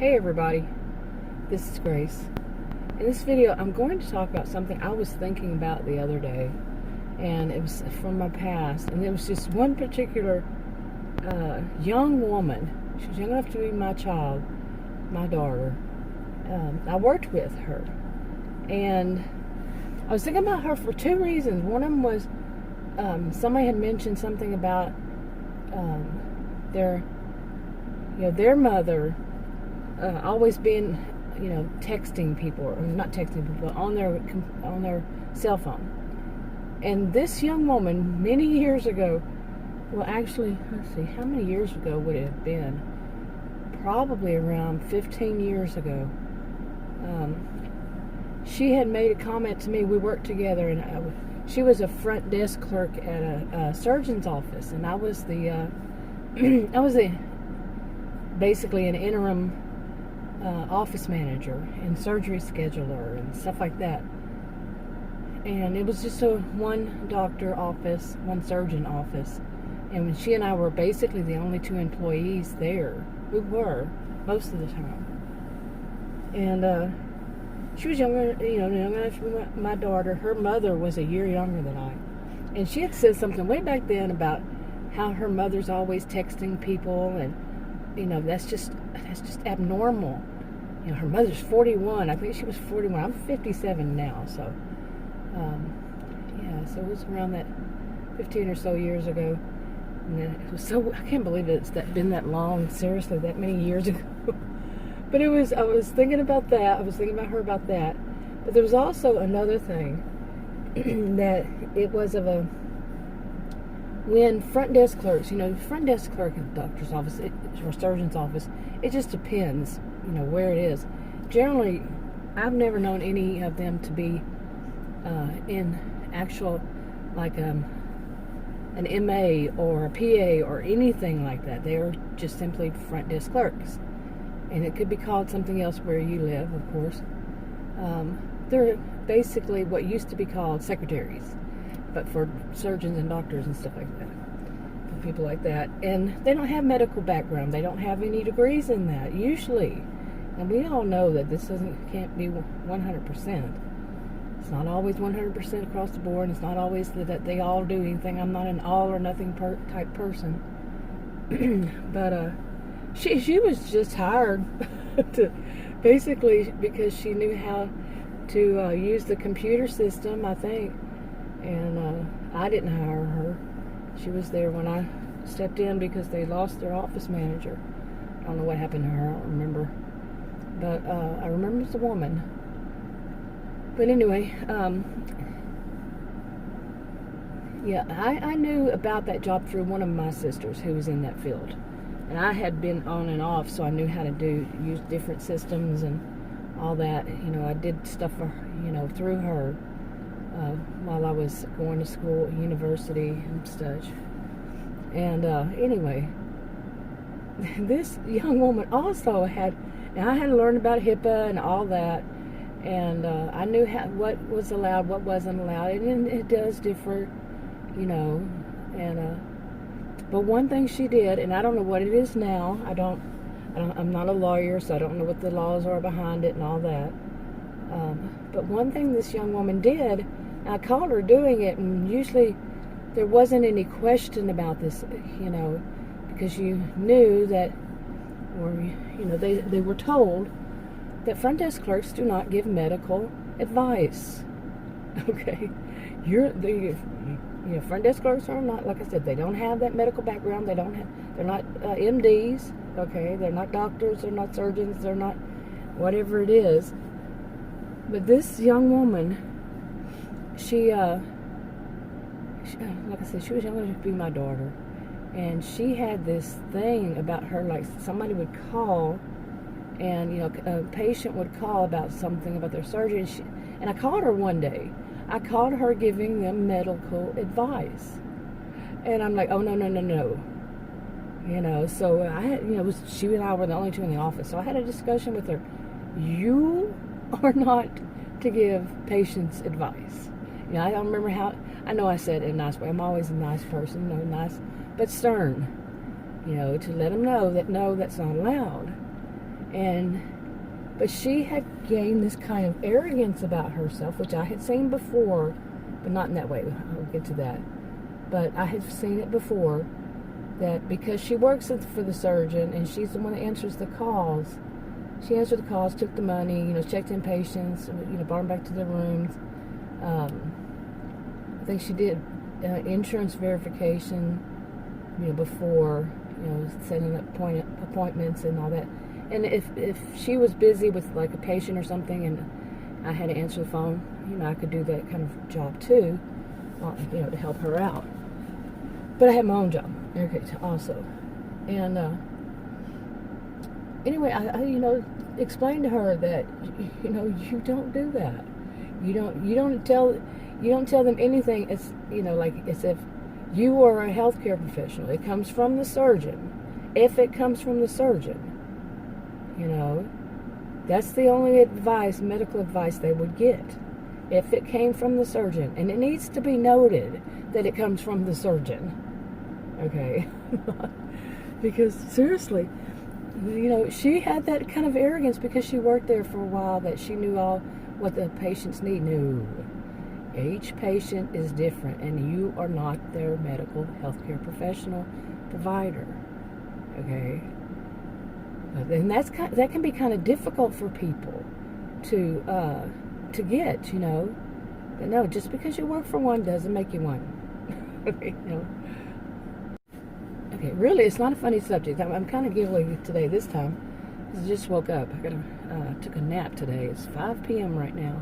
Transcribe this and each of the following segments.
Hey everybody, this is Grace. In this video, I'm going to talk about something I was thinking about the other day, and it was from my past, and it was just one particular young woman. She was young enough to be my child, my daughter. I worked with her, and I was thinking about her for two reasons. One of them was somebody had mentioned something about their mother always being, texting people, or not texting people, on their cell phone. And this young woman, many years ago, well, actually, let's see, how many years ago would it have been? Probably around 15 years ago. She had made a comment to me. We worked together, and she was a front desk clerk at a surgeon's office, and I was basically an interim office manager and surgery scheduler and stuff like that. And it was just a one doctor office, one surgeon office. And when she and I were basically the only two employees there, we were most of the time. And she was younger, young enough to be my daughter. Her mother was a year younger than I. And she had said something way back then about how her mother's always texting people, and that's just abnormal. Her mother's 41. I think she was 41. I'm 57 now, so so it was around that 15 or so years ago. And it was I can't believe it's been that long. Seriously, that many years ago. But I was thinking about that. I was thinking about her about that. But there was also another thing that it was when front desk clerks, front desk clerk in the doctor's office or surgeon's office, it just depends, where it is. Generally, I've never known any of them to be in actual, like an MA or a PA or anything like that. They are just simply front desk clerks. And it could be called something else where you live, of course. They're basically what used to be called secretaries, but for surgeons and doctors and stuff like that, for people like that. And they don't have medical background. They don't have any degrees in that, usually. And we all know that this can't be 100%. It's not always 100% across the board, and it's not always that they all do anything. I'm not an all or nothing type person. But she was just hired to basically because she knew how to use the computer system, I think. And I didn't hire her. She was there when I stepped in because they lost their office manager. I don't know what happened to her. I don't remember. But I remember it's a woman. But anyway, I knew about that job through one of my sisters who was in that field. And I had been on and off, so I knew how to use different systems and all that. I did stuff for through her. While I was going to school, university and such. And anyway, this young woman also and I had to learn about HIPAA and all that, and I knew what was allowed, what wasn't allowed, and it does differ, but one thing she did, and I don't know what it is now. I'm not a lawyer, so I don't know what the laws are behind it and all that. But one thing this young woman did, I called her doing it, and usually there wasn't any question about this, because you knew that, or, they were told that front desk clerks do not give medical advice. Okay? Front desk clerks are not, like I said, they don't have that medical background. They're not MDs, okay? They're not doctors, they're not surgeons, they're not whatever it is. But this young woman, she like I said, she was young enough to be my daughter. And she had this thing about her, like somebody would call, and, a patient would call about something about their surgery. And I called her one day. I called her giving them medical advice. And I'm like, oh, no. So I had, she and I were the only two in the office. So I had a discussion with her. You are not to give patients advice. I don't remember I know I said it in a nice way. I'm always a nice person, nice, but stern. To let them know that no, that's not allowed. But she had gained this kind of arrogance about herself, which I had seen before, but not in that way. I'll get to that. But I had seen it before, that because she works for the surgeon and she's the one that answers the calls, she answered the calls, took the money, checked in patients, brought them back to their rooms. I think she did insurance verification, before, setting up appointments and all that. And if she was busy with like a patient or something and I had to answer the phone, I could do that kind of job too, to help her out. But I had my own job, also. And anyway, I explained to her that, you don't do that. You don't tell them anything. It's, like as if you are a healthcare professional. It comes from the surgeon. If it comes from the surgeon, that's the only medical advice they would get. If it came from the surgeon, and it needs to be noted that it comes from the surgeon, okay? Because seriously, she had that kind of arrogance because she worked there for a while, that she knew all what the patients need. No, each patient is different, and you are not their medical healthcare professional provider, okay? And that can be kind of difficult for people to get, But no, just because you work for one doesn't make you one. Okay, really, it's not a funny subject. I'm kind of giggling today this time. I just woke up. I took a nap today. It's 5 p.m. right now.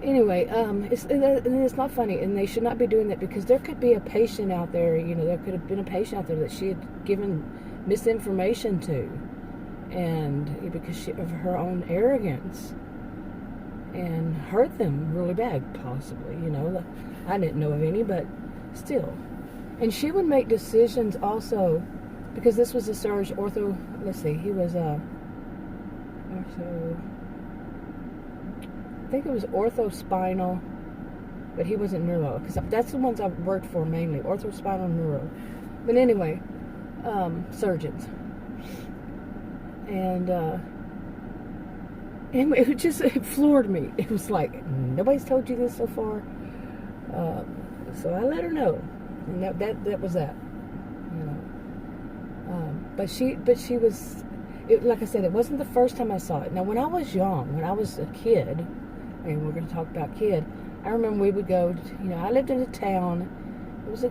Anyway, it's not funny, and they should not be doing that, because there could be a patient out there, there could have been a patient out there that she had given misinformation to, and because of her own arrogance, and hurt them really bad, possibly. I didn't know of any, but still. And she would make decisions also, because this was a surgeon, he was I think it was orthospinal, but he wasn't neuro, because that's the ones I've worked for mainly, orthospinal, neuro. But anyway, surgeons. And it floored me. It was like, nobody's told you this so far. So I let her know, and that was that. But she was, like I said, it wasn't the first time I saw it. Now, when I was young, when I was a kid, and we're going to talk about kid, I remember we would go, I lived in a town. It was a,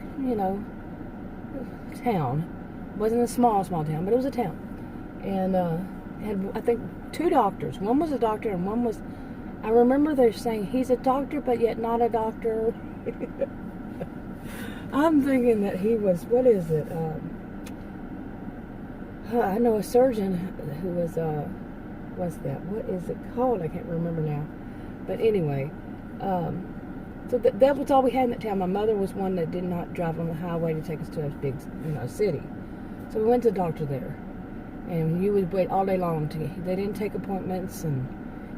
town. It wasn't a small town, but it was a town. And had, I think, 2 doctors. One was a doctor, and one was, I remember they're saying, he's a doctor, but yet not a doctor. I'm thinking that he was, what is it? I know a surgeon who was, what's that? What is it called? I can't remember now. But anyway, so that was all we had in that town. My mother was one that did not drive on the highway to take us to a big, city. So we went to the doctor there. And you would wait all day long. They didn't take appointments, and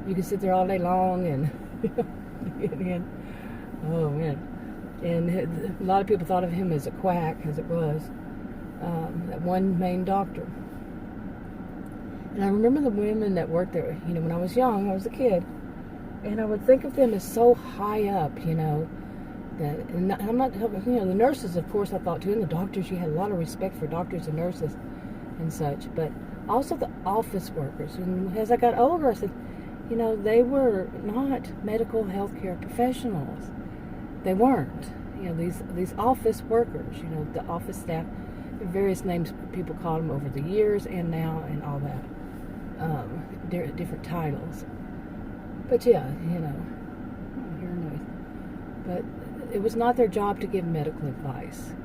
you could sit there all day long, and, oh man. And a lot of people thought of him as a quack, as it was, that one main doctor. And I remember the women that worked there, when I was young, I was a kid, and I would think of them as so high up, that, and I'm not, the nurses, of course, I thought too, and the doctors, you had a lot of respect for doctors and nurses and such, but also the office workers. And as I got older, I said, they were not medical healthcare professionals. They weren't. These office workers, the office staff, various names people called them over the years and now and all that. Different titles. But yeah, I don't hear a noise. But it was not their job to give medical advice.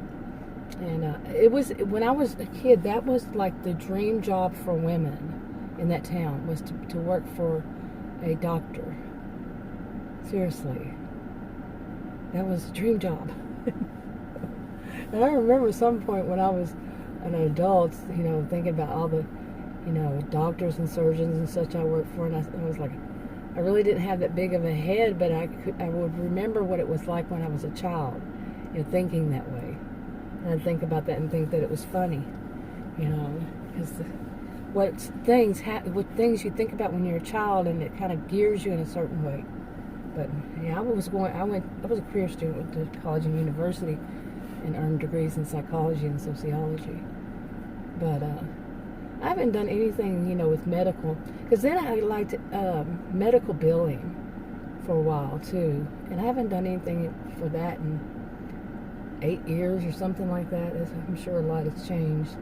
And it was, when I was a kid, that was like the dream job for women in that town, was to work for a doctor. Seriously. That was a dream job. And I remember at some point when I was an adult, thinking about all the, doctors and surgeons and such I worked for, and I was like, I really didn't have that big of a head, but I would remember what it was like when I was a child, thinking that way. And I'd think about that and think that it was funny, because what things you think about when you're a child, and it kind of gears you in a certain way. But yeah, I was a career student, went to college and university, and earned degrees in psychology and sociology. But I haven't done anything, with medical, because then I liked medical billing for a while too, and I haven't done anything for that in 8 years or something like that. I'm sure a lot has changed.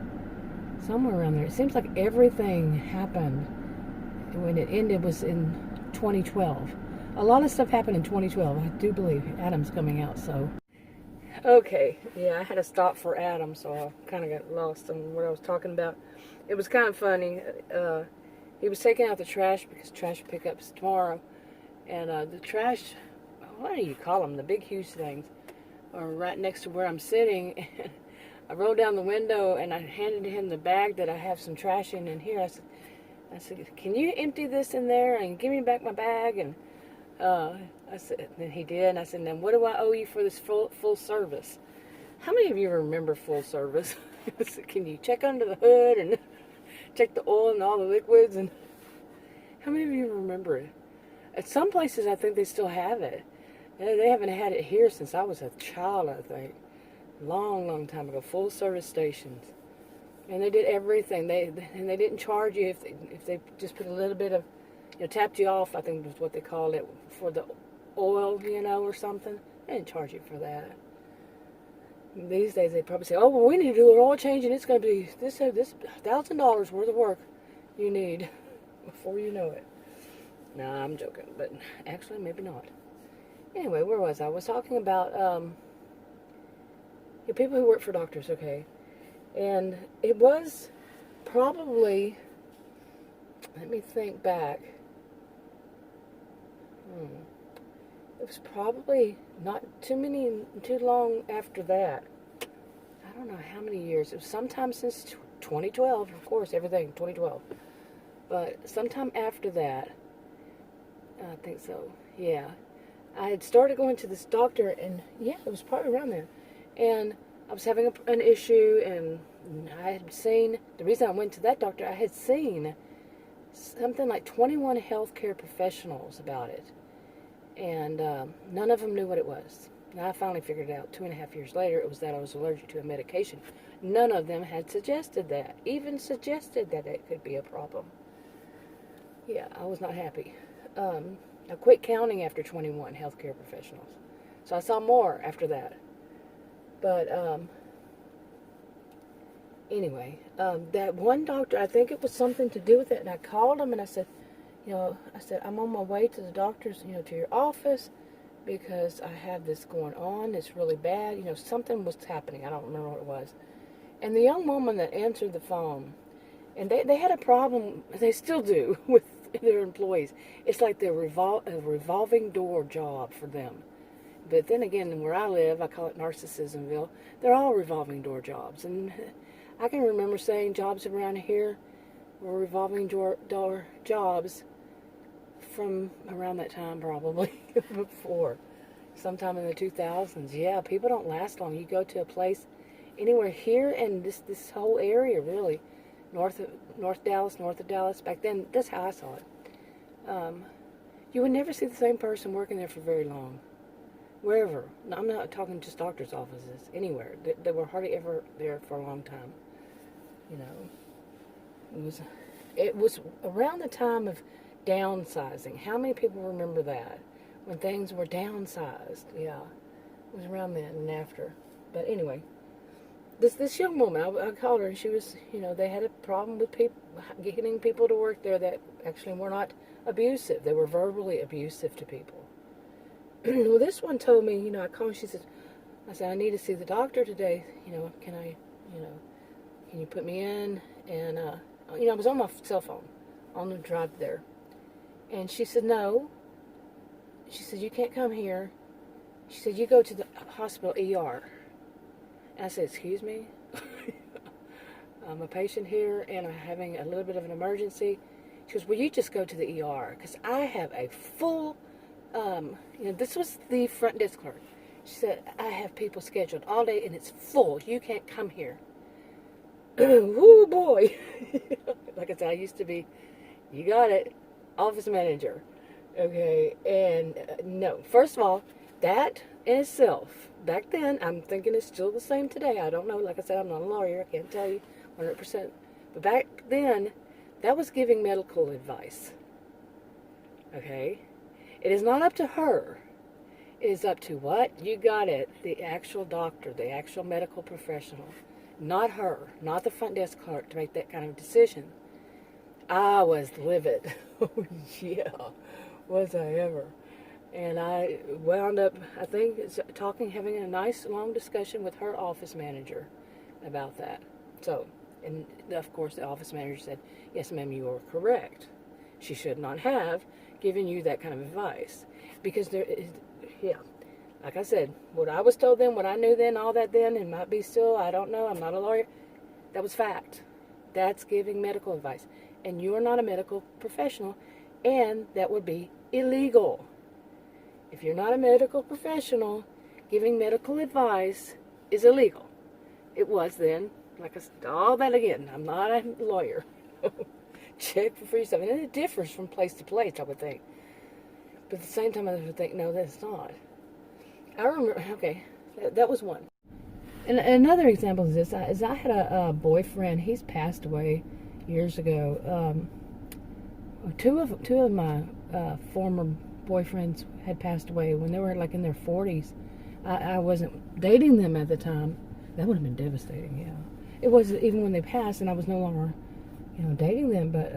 Somewhere around there. It seems like everything happened when it ended was in 2012. A lot of stuff happened in 2012. I do believe Adam's coming out, so. Okay, yeah, I had to stop for Adam, so I kind of got lost on what I was talking about. It was kind of funny. He was taking out the trash because trash pickup's tomorrow. And the trash, what do you call them? The big, huge things are right next to where I'm sitting. And I rolled down the window and I handed him the bag that I have some trash in here. I said, can you empty this in there and give me back my bag? And I said, and he did. And I said, then what do I owe you for this full service? How many of you remember full service? Can you check under the hood and check the oil and all the liquids? And how many of you remember it? At some places, I think they still have it. They haven't had it here since I was a child, I think. Long time ago. Full service stations. And they did everything. They didn't charge you if they just put a little bit of, tapped you off, I think was what they called it, for the oil, or something. They didn't charge you for that. These days, they probably say, oh, well, we need to do an oil change, and it's going to be this $1,000 worth of work you need before you know it. No, I'm joking, but actually, maybe not. Anyway, where was I? I was talking about people who work for doctors, okay? And it was probably, let me think back. It was probably not too long after that. I don't know how many years. It was sometime since 2012, of course, everything, 2012. But sometime after that, I think so, yeah. I had started going to this doctor, and yeah, it was probably around there. And I was having an issue, and I had seen, the reason I went to that doctor, I had seen something like 21 healthcare professionals about it. And none of them knew what it was. And I finally figured it out 2.5 years later. It was that I was allergic to a medication. None of them had suggested that, even suggested that it could be a problem. Yeah, I was not happy. I quit counting after 21 healthcare professionals. So I saw more after that. But anyway, that one doctor, I think it was something to do with it. And I called him and I said, I'm on my way to the doctor's, to your office because I have this going on. It's really bad. Something was happening. I don't remember what it was. And the young woman that answered the phone, and they had a problem, they still do, with their employees. It's like a revolving door job for them. But then again, where I live, I call it Narcissismville, they're all revolving door jobs. And I can remember saying jobs around here were revolving door jobs from around that time, probably, before. Sometime in the 2000s. Yeah, people don't last long. You go to a place anywhere here and this whole area, really, north of Dallas, back then, that's how I saw it. You would never see the same person working there for very long. Wherever. No, I'm not talking just doctor's offices. Anywhere. They were hardly ever there for a long time. It was around the time of downsizing. How many people remember that? When things were downsized. Yeah. It was around then and after. But anyway, this young woman, I called her, and she was, they had a problem with getting people to work there that actually were not abusive. They were verbally abusive to people. Well, this one told me, I called, I said, I need to see the doctor today. Can you put me in? And, I was on my cell phone on the drive there. And she said, no. She said, you can't come here. She said, you go to the hospital ER. And I said, excuse me? I'm a patient here, and I'm having a little bit of an emergency. She goes, well, you just go to the ER, because I have a full, this was the front desk clerk. She said, I have people scheduled all day, and it's full. You can't come here. Woo, boy. Like I used to be, you got it, office manager. Okay, and no. First of all, that in itself, back then, I'm thinking it's still the same today. I don't know. Like I said, I'm not a lawyer. I can't tell you 100%. But back then, that was giving medical advice. Okay? It is not up to her. It is up to what? You got it. The actual doctor, the actual medical professional. Not her. Not the front desk clerk to make that kind of decision. I was livid. Oh, yeah. Was I ever. And I wound up, I think, having a nice long discussion with her office manager about that. So, and of course the office manager said, yes, ma'am, you are correct. She should not have given you that kind of advice. Because there is, yeah, like I said, what I was told then, what I knew then, all that then, and might be still, I don't know, I'm not a lawyer, that was fact. That's giving medical advice. And you are not a medical professional, and that would be illegal. If you're not a medical professional, giving medical advice is illegal. It was then. Like I said, all that again. I'm not a lawyer. Check for yourself. And it differs from place to place, I would think. But at the same time, I would think, no, that's not. I remember, okay, that was one. And another example is this. I had a boyfriend. He's passed away years ago. Two of my former boyfriends had passed away when they were like in their 40s. I wasn't dating them at the time. That would have been devastating, yeah. It was even when they passed and I was no longer, dating them. But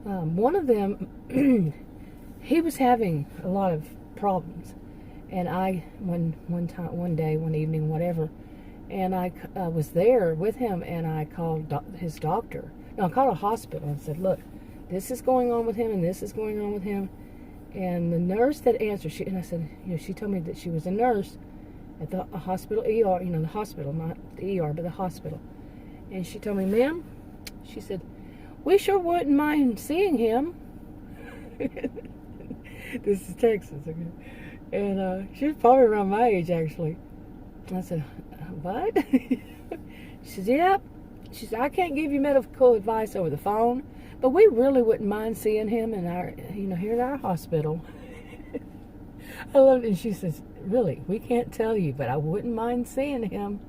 one of them, he was having a lot of problems. And one day, one evening, whatever, and I was there with him, and I called his doctor. No, I called a hospital and said, look, this is going on with him, and this is going on with him. And the nurse that answered, and I said, she told me that she was a nurse at the hospital ER, the hospital, not the ER, but the hospital. And she told me, ma'am, she said, we sure wouldn't mind seeing him. This is Texas, okay? And she was probably around my age, actually. I said, what? She said, yep. She said, I can't give you medical advice over the phone, but we really wouldn't mind seeing him in our, here at our hospital. I loved it. And she says, really, we can't tell you, but I wouldn't mind seeing him.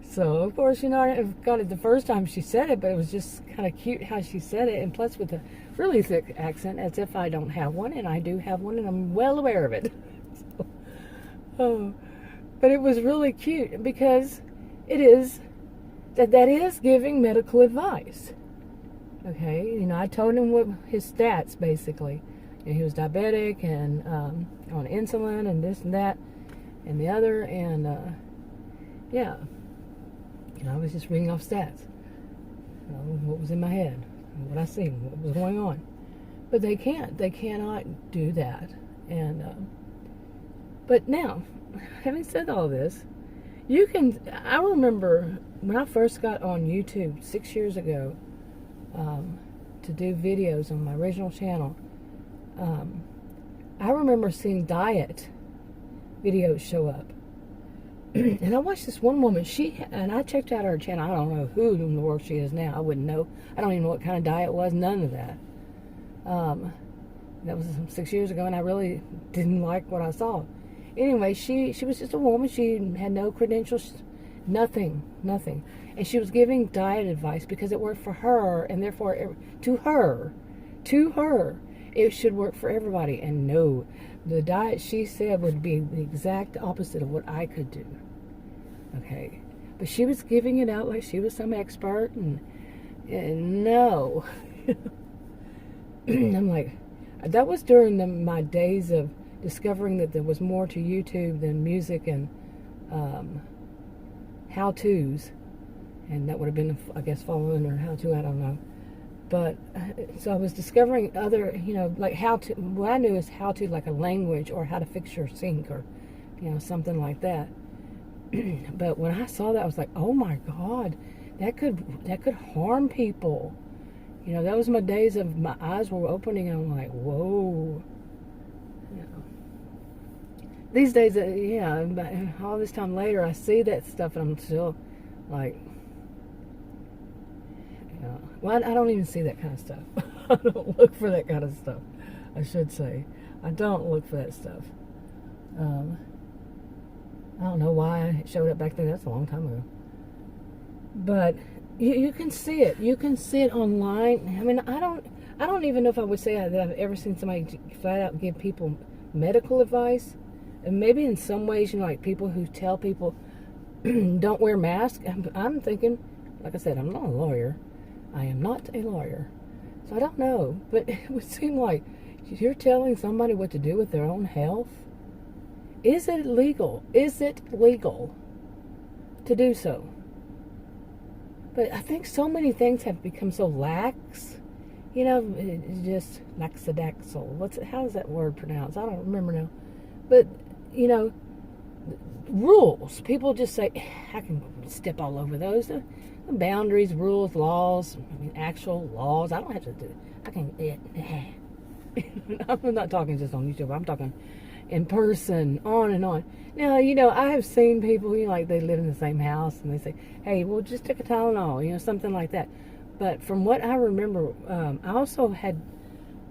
So, of course, I got it the first time she said it, but it was just kind of cute how she said it, and plus with a really thick accent, as if I don't have one, and I do have one, and I'm well aware of it. But it was really cute, because it is, that is giving medical advice. Okay, I told him what his stats, basically. He was diabetic, and on insulin, and this and that, and the other, and yeah. I was just reading off stats. What was in my head, what I seen, what was going on. But they cannot do that. And but now, having said all this, I remember when I first got on YouTube 6 years ago to do videos on my original channel. I remember seeing diet videos show up. And I watched this one woman, and I checked out her channel. I don't know who in the world she is now. I wouldn't know. I don't even know what kind of diet was, none of that. That was 6 years ago, and I really didn't like what I saw. Anyway, she was just a woman. She had no credentials, nothing. And she was giving diet advice because it worked for her, and therefore, to her, it should work for everybody. And no, the diet she said would be the exact opposite of what I could do. Okay, but she was giving it out like she was some expert, and no. I'm like, that was during my days of discovering that there was more to YouTube than music and how-tos, and that would have been, I guess, following or how-to, I don't know. But, so I was discovering other, like how-to, what I knew is how-to, like a language, or how to fix your sink, or, something like that. But when I saw that, I was like, oh my God, that could harm people. That was my days of my eyes were opening, and I'm like, whoa. These days, all this time later, I see that stuff, and I'm still like, Well, I don't even see that kind of stuff. I don't look for that kind of stuff, I should say. I don't look for that stuff. I don't know why it showed up back then. That's a long time ago. But you can see it. You can see it online. I mean, I don't even know if I would say that I've ever seen somebody flat out give people medical advice. And maybe in some ways, like people who tell people don't wear masks. I'm thinking, like I said, I'm not a lawyer. I am not a lawyer. So I don't know. But it would seem like you're telling somebody what to do with their own health. Is it legal? Is it legal to do so? But I think so many things have become so lax. It's just laxadaxal. How is that word pronounced? I don't remember now. But, rules. People just say, I can step all over those. The boundaries, rules, laws, actual laws. I don't have to do it. I can, I'm not talking just on YouTube. I'm talking in person, on and on. Now, I have seen people, like they live in the same house and they say, hey, well, just take a Tylenol, something like that. But from what I remember, I also had,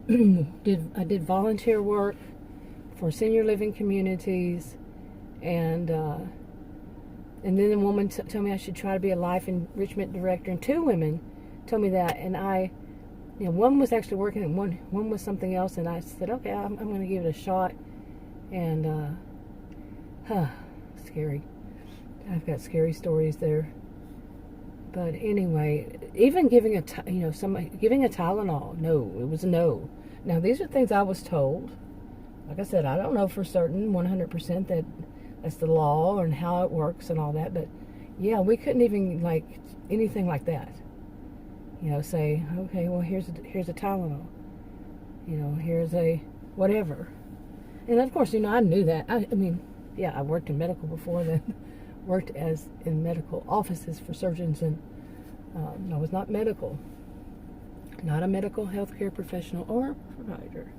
I did volunteer work for senior living communities, and then a woman told me I should try to be a life enrichment director, and two women told me that, and one was actually working and one was something else, and I said, okay, I'm going to give it a shot. And scary. I've got scary stories there. But anyway, even giving giving a Tylenol, no, it was a no. Now these are things I was told. Like I said, I don't know for certain 100% that that's the law and how it works and all that. But yeah, we couldn't even anything like that. Say, okay, well here's a Tylenol. Here's a whatever. And of course, I knew that. I worked in medical before then. Worked in medical offices for surgeons, and I was not medical. Not a medical healthcare professional or provider.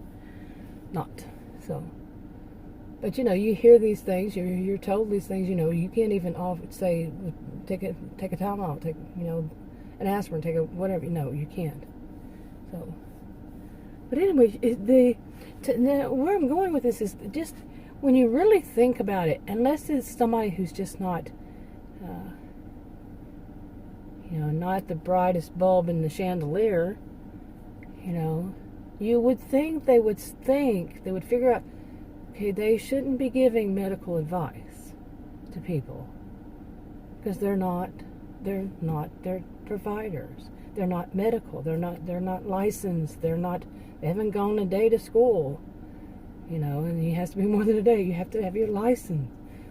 Not. So. But, you hear these things. You're told these things. You can't even say, take a Tylenol, take, an aspirin, take a whatever. No, you can't. So. But anyway, now where I'm going with this is just when you really think about it, unless it's somebody who's just not, not the brightest bulb in the chandelier, you would think they would figure out, okay, they shouldn't be giving medical advice to people because they're providers. They're not medical. They're not licensed. They haven't gone a day to school, and it has to be more than a day. You have to have your license.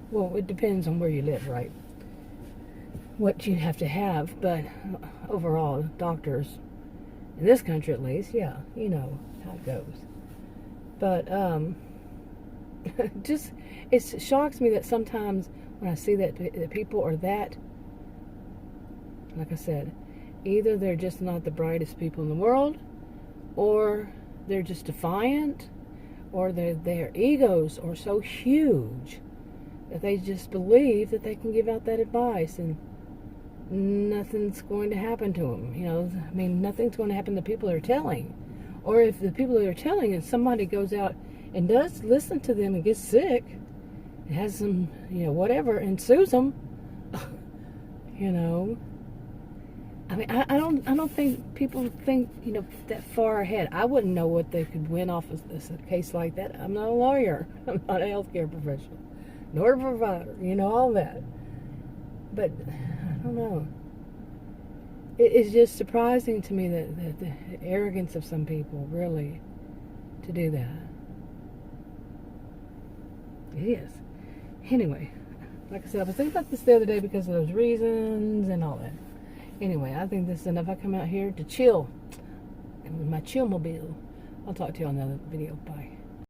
Well, it depends on where you live, right? What you have to have, but overall, doctors, in this country at least, yeah, you know how it goes. But, it shocks me that sometimes when I see that people are that, like I said, either they're just not the brightest people in the world, or they're just defiant, or their egos are so huge that they just believe that they can give out that advice and nothing's going to happen to them. Nothing's going to happen to the people they're telling. Or if the people they're telling and somebody goes out and does listen to them and gets sick, and has some, whatever, and sues them, I don't think people think, that far ahead. I wouldn't know what they could win off of a case like that. I'm not a lawyer. I'm not a healthcare professional, nor a provider, all that. But I don't know. It's just surprising to me that the arrogance of some people, really, to do that. It is. Anyway, like I said, I was thinking about this the other day because of those reasons and all that. Anyway, I think this is enough. I come out here to chill with my chill-mobile. I'll talk to you on another video. Bye.